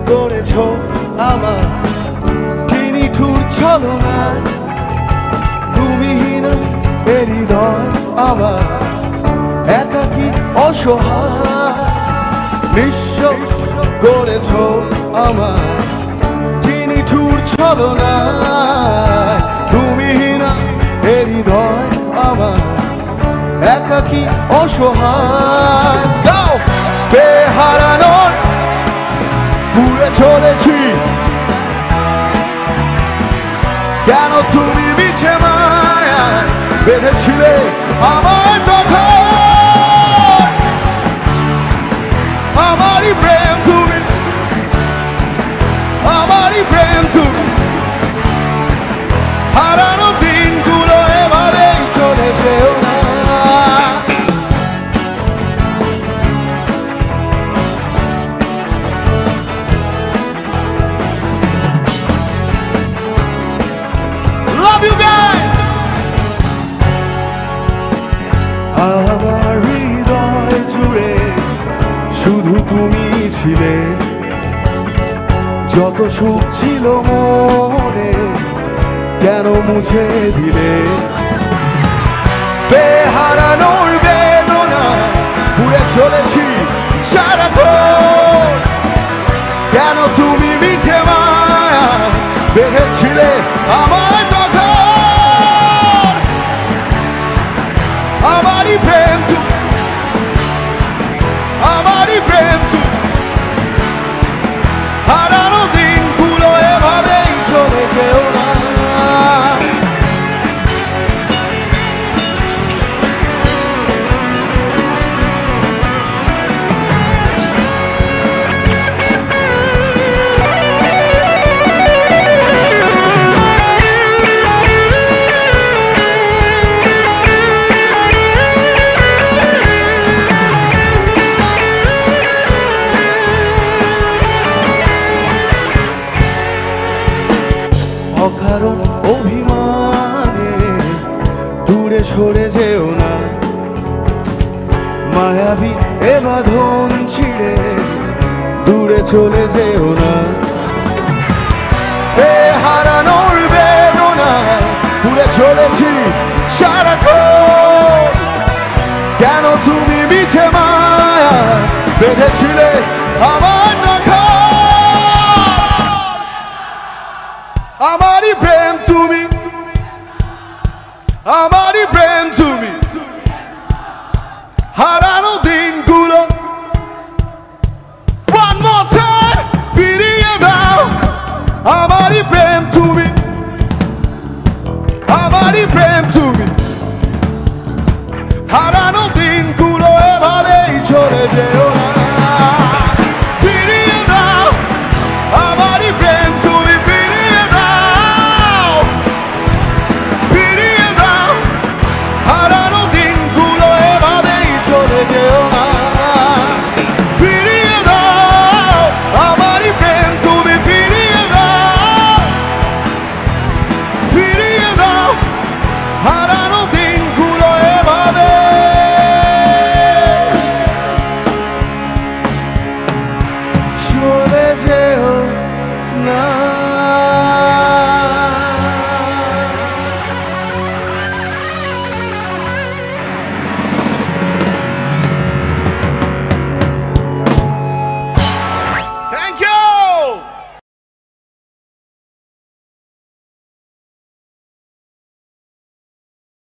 করেছো আমার কি নিঠুর ছলনা তুমিহীন এ হৃদয় আমার একাকী অসহায় নিঃস্ব করেছো আমার কি নিঠুর ছলনা তুমিহীন এ হৃদয় আমার একাকী অসহায় গাও বেহারানোর ঘুরে চলেছি কেন তুমি মিছে মায়ায় বেঁধেছিলে আমার তখন আমারই প্রেম তুমি আমারই প্রেম তুমি হারানো দিনগুলো এভাবেই চলে যেও না আমার হৃদয় জুড়ে শুধু তুমি ছিলে যত সুখ ছিল মনে কেন মুছে দিলে বেহারানোর বেদনা পুড়ে চলেছি সারাক্ষণ কেন তুমি মিছে মায়া বেঁধেছিলে আমার তখন আমারই প্রেম তুমি আমারই প্রেম তুমি হারানো দিনগুলো এভাবেই চলে যেও না অকারণ অভিমানে দূরে সরে যেও না মায়াবী এ বাঁধন ছিঁড়ে দূরে চলে যেও না হারানোর বেদনা দূরে চলেছি সারাক্ষণ কেন তুমি মিছে মায়া বেঁধেছিলে আমার তখন আমারই প্রেম তুমি আমারই প্রেম তুমি হারানো দিনগুলো one more time